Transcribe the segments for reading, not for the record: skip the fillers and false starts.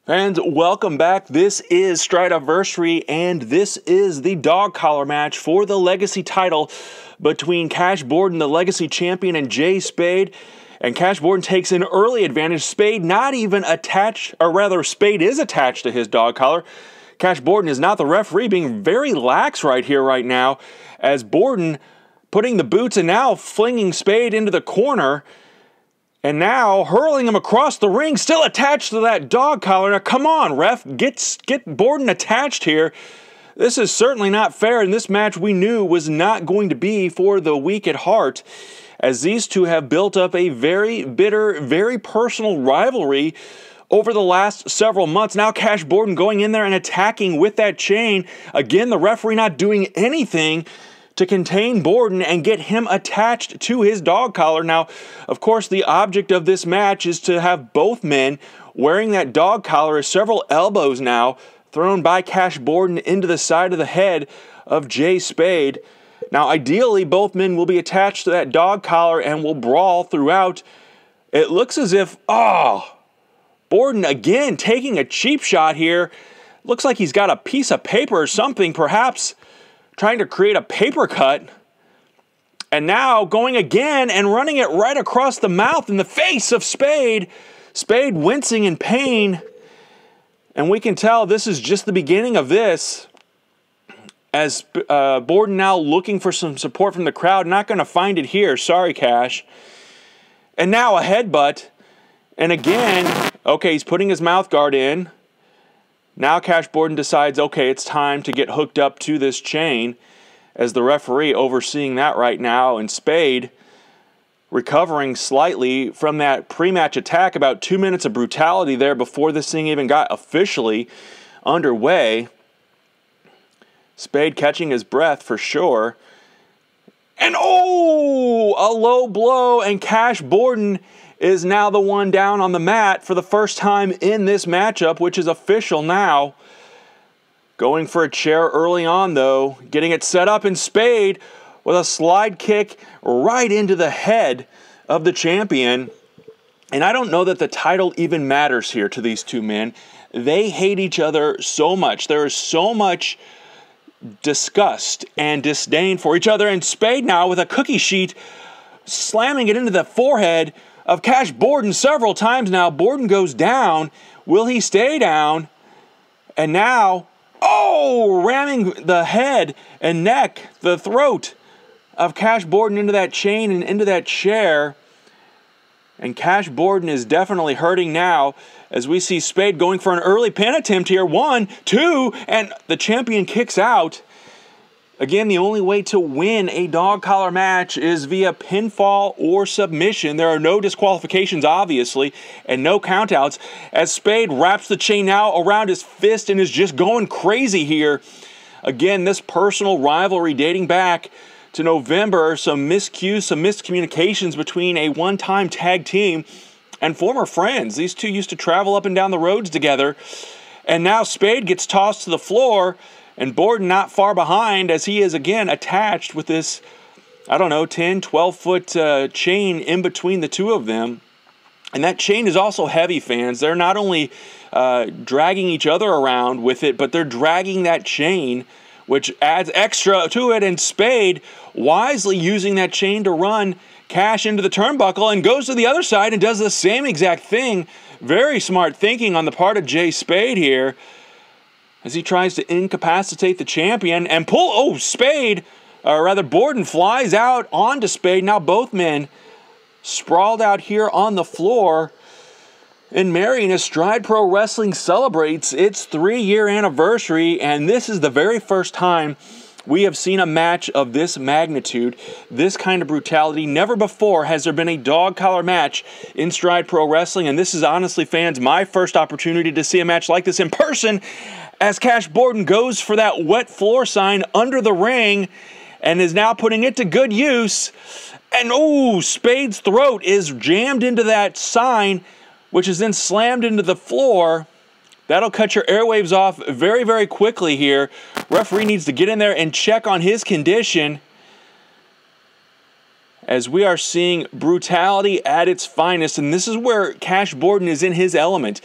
And welcome back. This is Strideversary, and this is the dog collar match for the Legacy title between Cash Borden, the Legacy champion, and Jay Spade. And Cash Borden takes an early advantage. Spade not even attached, or rather Spade is attached to his dog collar. Cash Borden is not the referee, being very lax right now, as Borden putting the boots and now flinging Spade into the corner. And now hurling him across the ring, still attached to that dog collar. Now, come on, ref, get Borden attached here. This is certainly not fair, and this match we knew was not going to be for the weak at heart, as these two have built up a very bitter, very personal rivalry over the last several months. Now Cash Borden going in there and attacking with that chain. Again, the referee not doing anything to contain Borden and get him attached to his dog collar. Now, of course, the object of this match is to have both men wearing that dog collar, as several elbows now thrown by Cash Borden into the side of the head of Jay Spade. Now, ideally, both men will be attached to that dog collar and will brawl throughout. It looks as if, Borden again taking a cheap shot here. Looks like he's got a piece of paper or something, perhaps trying to create a paper cut, and now going again and running it right across the mouth in the face of Spade. Spade wincing in pain, and we can tell this is just the beginning of this, as Borden now looking for some support from the crowd. Not going to find it here. Sorry, Cash. And now a headbutt, and again, okay, he's putting his mouth guard in. Now Cash Borden decides, okay, it's time to get hooked up to this chain, as the referee overseeing that right now, and Spade recovering slightly from that pre-match attack. About 2 minutes of brutality there before this thing even got officially underway. Spade catching his breath for sure. And a low blow, and Cash Borden is now the one down on the mat for the first time in this matchup, which is official now. Going for a chair early on, though, getting it set up, and Spade with a slide kick right into the head of the champion. And I don't know that the title even matters here to these two men. They hate each other so much. There is so much disgust and disdain for each other. And Spade now with a cookie sheet slamming it into the forehead of Cash Borden several times now. Borden goes down. Will he stay down? And now, ramming the head and neck, the throat of Cash Borden into that chain and into that chair. And Cash Borden is definitely hurting now, as we see Spade going for an early pin attempt here. 1, 2, and the champion kicks out. Again, the only way to win a dog collar match is via pinfall or submission. There are no disqualifications, obviously, and no countouts, as Spade wraps the chain now around his fist and is just going crazy here. Again, this personal rivalry dating back to November, some miscues, some miscommunications between a one-time tag team and former friends. These two used to travel up and down the roads together, and now Spade gets tossed to the floor, and Borden not far behind, as he is again attached with this, 10, 12-foot chain in between the two of them. And that chain is also heavy, fans. They're not only dragging each other around with it, but they're dragging that chain, which adds extra to it. And Spade wisely using that chain to run Cash into the turnbuckle, and goes to the other side and does the same exact thing. Very smart thinking on the part of Jay Spade here, as he tries to incapacitate the champion and pull. Spade, or rather Borden, flies out onto Spade. Now both men sprawled out here on the floor. And Marion, as Stride Pro Wrestling celebrates its 3-year anniversary, and this is the very first time we have seen a match of this magnitude, this kind of brutality. Never before has there been a dog collar match in Stride Pro Wrestling, and this is honestly, fans, my first opportunity to see a match like this in person, as Cash Borden goes for that wet floor sign under the ring and is now putting it to good use. And Spade's throat is jammed into that sign, which is then slammed into the floor. That'll cut your airwaves off very, very quickly here. Referee needs to get in there and check on his condition, as we are seeing brutality at its finest. And this is where Cash Borden is in his element.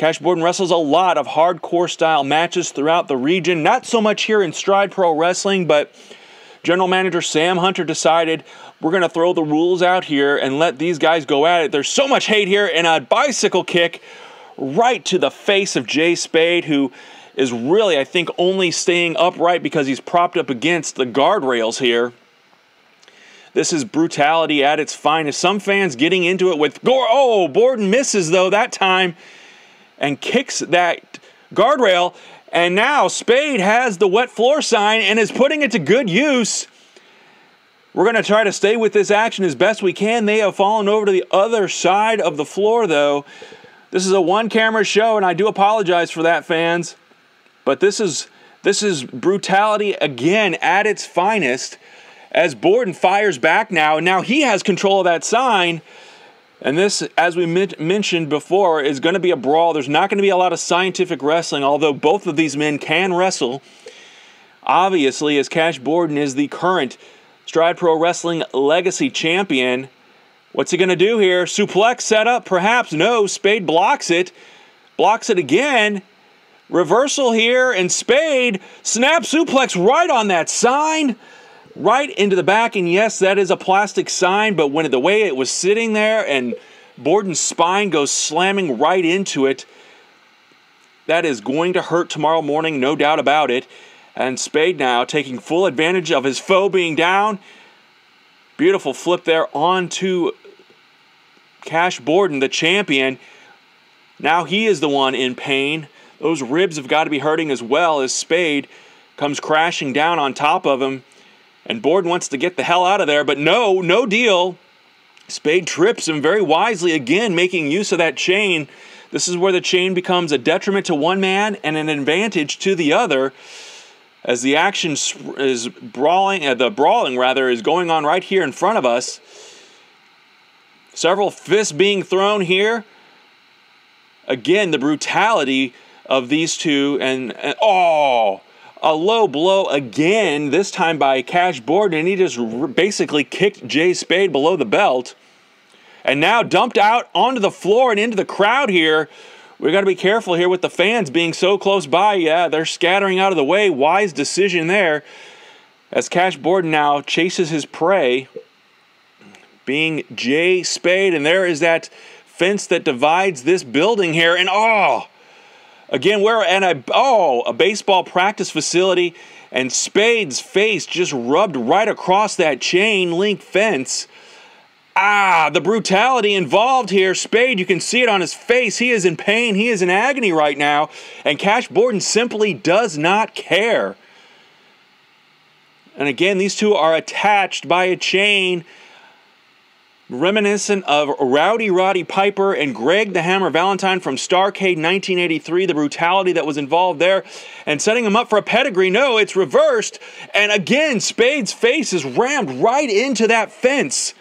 Cash Borden wrestles a lot of hardcore style matches throughout the region. Not so much here in Stride Pro Wrestling, but General Manager Sam Hunter decided we're going to throw the rules out here and let these guys go at it. There's so much hate here, and a bicycle kick right to the face of Jay Spade, who is really, I think, only staying upright because he's propped up against the guardrails here. This is brutality at its finest. Some fans getting into it with gore. Oh, Borden misses, though, that time and kicks that guardrail. And now Spade has the wet floor sign and is putting it to good use. We're going to try to stay with this action as best we can. They have fallen over to the other side of the floor, though. This is a one-camera show, and I do apologize for that, fans. But this is brutality again at its finest as Borden fires back now. And now he has control of that sign. And this, as we mentioned before, is going to be a brawl. There's not going to be a lot of scientific wrestling, although both of these men can wrestle. Obviously, as Cash Borden is the current Stride Pro Wrestling Legacy Champion. What's he going to do here? Suplex set up? Perhaps. No. Spade blocks it. Blocks it again. Reversal here, and Spade snap suplex right on that sign. Right into the back, and yes, that is a plastic sign, but when the way it was sitting there and Borden's spine goes slamming right into it, that is going to hurt tomorrow morning, no doubt about it. And Spade now taking full advantage of his foe being down. Beautiful flip there onto Cash Borden, the champion. Now he is the one in pain. Those ribs have got to be hurting as well as Spade comes crashing down on top of him. And Borden wants to get the hell out of there, but no deal. Spade trips him very wisely, again, making use of that chain. This is where the chain becomes a detriment to one man and an advantage to the other. As the action is brawling is going on right here in front of us. Several fists being thrown here. Again, the brutality of these two, and oh! A low blow again, this time by Cash Borden, and he just basically kicked Jay Spade below the belt. And now dumped out onto the floor and into the crowd here. We got to be careful here with the fans being so close by. Yeah, they're scattering out of the way. Wise decision there. As Cash Borden now chases his prey, being Jay Spade. And there is that fence that divides this building here. And oh! Again, we're at a baseball practice facility, and Spade's face just rubbed right across that chain link fence. Ah, the brutality involved here. Spade, you can see it on his face. He is in pain. He is in agony right now, and Cash Borden simply does not care. And again, these two are attached by a chain reminiscent of Rowdy Roddy Piper and Greg the Hammer Valentine from Starrcade 1983, the brutality that was involved there, and setting him up for a pedigree. No, it's reversed, and again, Spade's face is rammed right into that fence.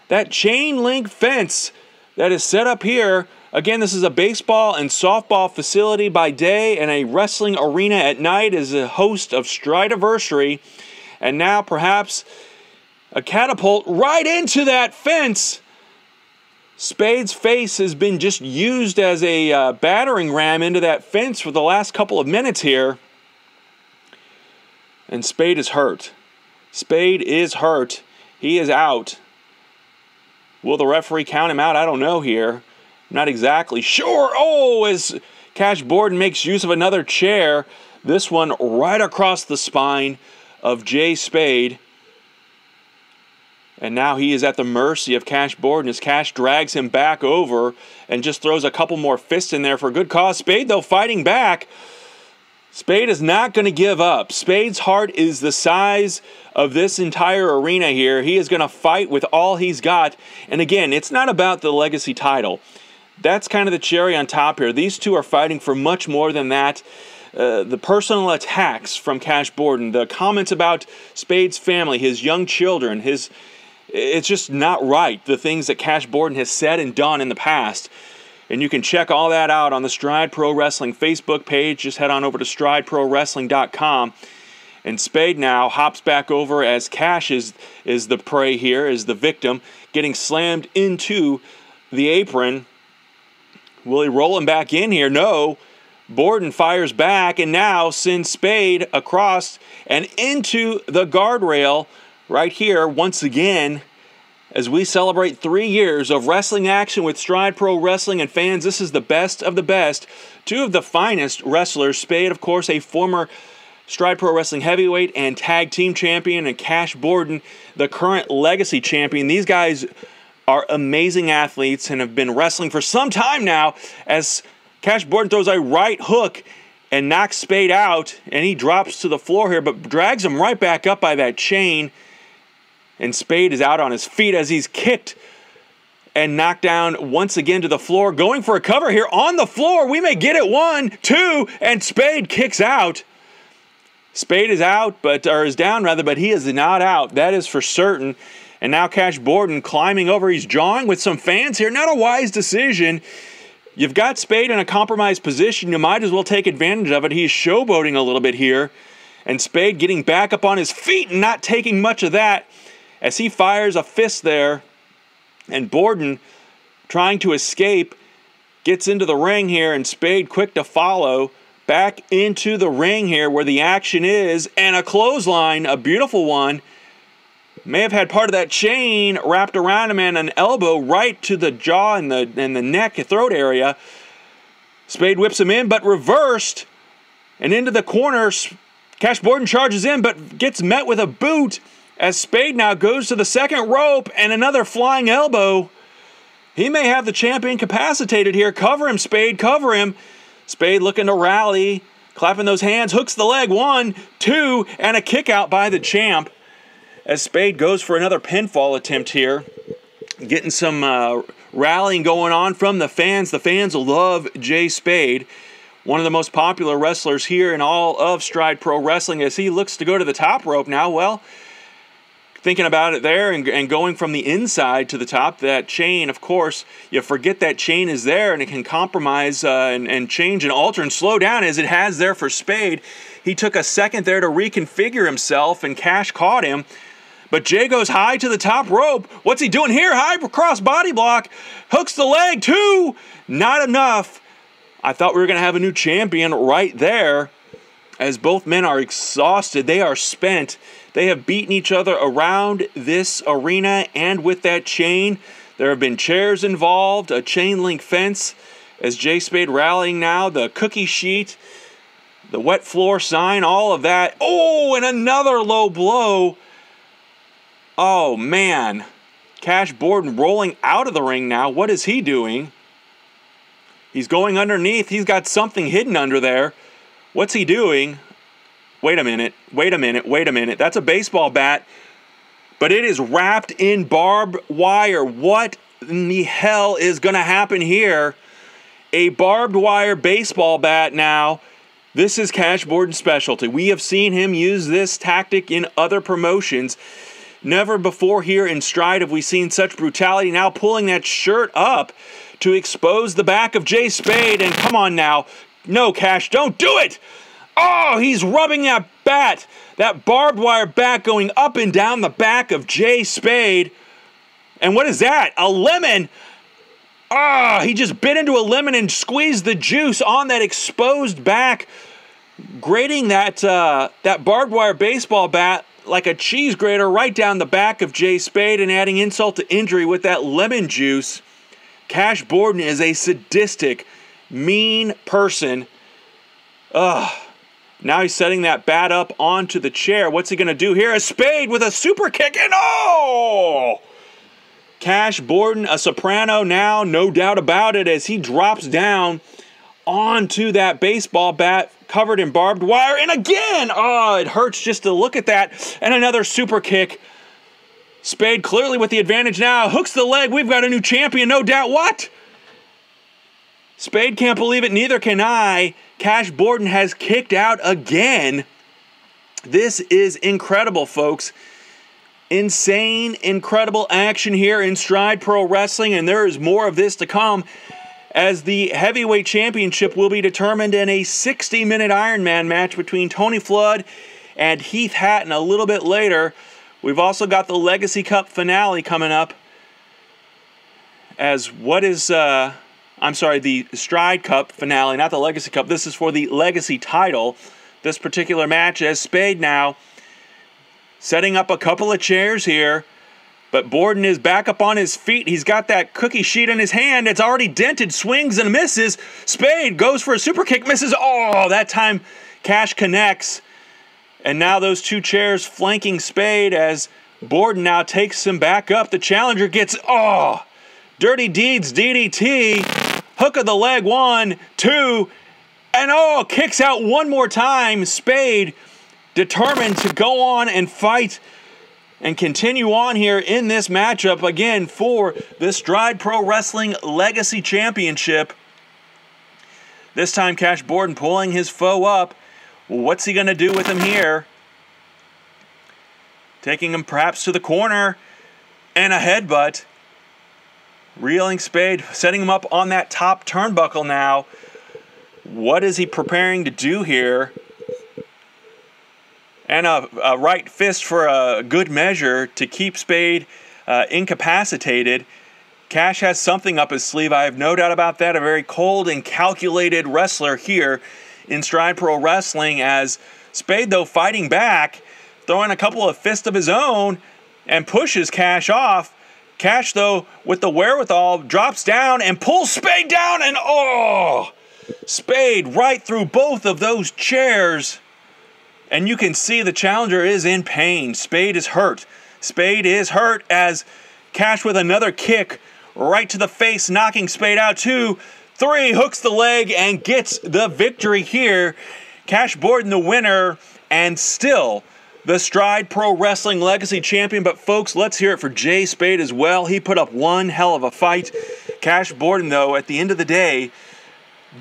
That chain link fence that is set up here. Again, this is a baseball and softball facility by day and a wrestling arena at night as a host of Strideversary, and now perhaps a catapult right into that fence. Spade's face has been just used as a battering ram into that fence for the last couple of minutes here. And Spade is hurt. Spade is hurt. He is out. Will the referee count him out? I don't know here. Not exactly sure. Oh, as Cash Borden makes use of another chair. This one right across the spine of Jay Spade. And now he is at the mercy of Cash Borden as Cash drags him back over and just throws a couple more fists in there for good cause. Spade, though, fighting back. Spade is not going to give up. Spade's heart is the size of this entire arena here. He is going to fight with all he's got. And again, it's not about the legacy title. That's kind of the cherry on top here. These two are fighting for much more than that. The personal attacks from Cash Borden, the comments about Spade's family, his young children, it's just not right, the things that Cash Borden has said and done in the past. And you can check all that out on the Stride Pro Wrestling Facebook page. Just head on over to strideprowrestling.com. And Spade now hops back over as Cash is the prey here, is the victim, getting slammed into the apron. Will he roll him back in here? No. Borden fires back and now sends Spade across and into the guardrail right here once again. As we celebrate 3 years of wrestling action with Stride Pro Wrestling and fans, this is the best of the best. Two of the finest wrestlers. Spade, of course, a former Stride Pro Wrestling heavyweight and tag team champion, and Cash Borden, the current legacy champion. These guys are amazing athletes and have been wrestling for some time now, as Cash Borden throws a right hook and knocks Spade out, and he drops to the floor here, but drags him right back up by that chain. And Spade is out on his feet as he's kicked and knocked down once again to the floor. Going for a cover here on the floor. We may get it. 1, 2, and Spade kicks out. Spade is out, or is down rather, but he is not out. That is for certain. And now Cash Borden climbing over. He's jawing with some fans here. Not a wise decision. You've got Spade in a compromised position. You might as well take advantage of it. He's showboating a little bit here. And Spade getting back up on his feet and not taking much of that, as he fires a fist there, and Borden, trying to escape, gets into the ring here, and Spade quick to follow back into the ring here where the action is, and a clothesline, a beautiful one. May have had part of that chain wrapped around him and an elbow right to the jaw and the neck, throat area. Spade whips him in, but reversed, and into the corner. Cash Borden charges in, but gets met with a boot, as Spade now goes to the second rope and another flying elbow. He may have the champion incapacitated here. Cover him, Spade, cover him. Spade looking to rally, clapping those hands, hooks the leg. 1, 2, and a kick out by the champ. As Spade goes for another pinfall attempt here. Getting some rallying going on from the fans. The fans love Jay Spade, one of the most popular wrestlers here in all of Stride Pro Wrestling, as he looks to go to the top rope now. Well, thinking about it there and going from the inside to the top, that chain, of course, you forget that chain is there, and it can compromise and change and alter and slow down as it has there for Spade. He took a second there to reconfigure himself, and Cash caught him. But Jay goes high to the top rope. What's he doing here? High cross body block. Hooks the leg. 2. Not enough. I thought we were going to have a new champion right there, as both men are exhausted. They are spent. They have beaten each other around this arena, and with that chain, there have been chairs involved, a chain link fence, as Jay Spade rallying now, the cookie sheet, the wet floor sign, all of that. Oh, and another low blow. Oh, man. Cash Borden rolling out of the ring now. What is he doing? He's going underneath. He's got something hidden under there. What's he doing? Wait a minute. Wait a minute. Wait a minute. That's a baseball bat, but it is wrapped in barbed wire. What in the hell is going to happen here? A barbed wire baseball bat now. This is Cash Borden's specialty. We have seen him use this tactic in other promotions. Never before here in Stride have we seen such brutality. Now pulling that shirt up to expose the back of Jay Spade. And come on now. No, Cash, don't do it. Oh, he's rubbing that bat, that barbed wire bat going up and down the back of Jay Spade. And what is that? A lemon. Ah, he just bit into a lemon and squeezed the juice on that exposed back, grating that barbed wire baseball bat like a cheese grater right down the back of Jay Spade, and adding insult to injury with that lemon juice. Cash Borden is a sadistic, mean person. Ugh. Now he's setting that bat up onto the chair. What's he going to do here? A Spade with a super kick, and oh! Cash Borden, a soprano now, no doubt about it, as he drops down onto that baseball bat covered in barbed wire. And again, oh, it hurts just to look at that. And another super kick. Spade clearly with the advantage now. Hooks the leg. We've got a new champion, no doubt. What? Spade can't believe it. Neither can I. Cash Borden has kicked out again. This is incredible, folks. Insane, incredible action here in Stride Pro Wrestling, and there is more of this to come, as the heavyweight championship will be determined in a 60-minute Iron Man match between Tony Flood and Heath Hatton a little bit later. We've also got the Legacy Cup finale coming up, as what is I'm sorry, the Stride Cup finale, not the Legacy Cup. This is for the Legacy title. This particular match as Spade now setting up a couple of chairs here. But Borden is back up on his feet. He's got that cookie sheet in his hand. It's already dented, swings and misses. Spade goes for a super kick, misses. Oh, that time Cash connects. And now those two chairs flanking Spade as Borden now takes him back up. The challenger gets, Dirty Deeds DDT. Hook of the leg, 1, 2, and kicks out one more time. Spade determined to go on and fight and continue on here in this matchup again for the Stride Pro Wrestling Legacy Championship. This time Cash Borden pulling his foe up. What's he going to do with him here? Taking him perhaps to the corner and a headbutt. Reeling Spade, setting him up on that top turnbuckle now. What is he preparing to do here? And a right fist for a good measure to keep Spade incapacitated. Cash has something up his sleeve, I have no doubt about that. A very cold and calculated wrestler here in Stride Pro Wrestling, as Spade, though, fighting back, throwing a couple of fists of his own and pushes Cash off. Cash, though, with the wherewithal, drops down and pulls Spade down, and Spade right through both of those chairs. And you can see the challenger is in pain. Spade is hurt. Spade is hurt as Cash with another kick right to the face, knocking Spade out. 2, 3, hooks the leg and gets the victory here. Cash Borden the winner and still the Stride Pro Wrestling Legacy Champion. But folks, let's hear it for Jay Spade as well. He put up one hell of a fight. Cash Borden, though, at the end of the day,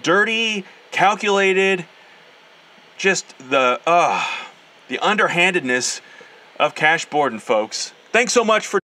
dirty, calculated, just the underhandedness of Cash Borden, folks. Thanks so much for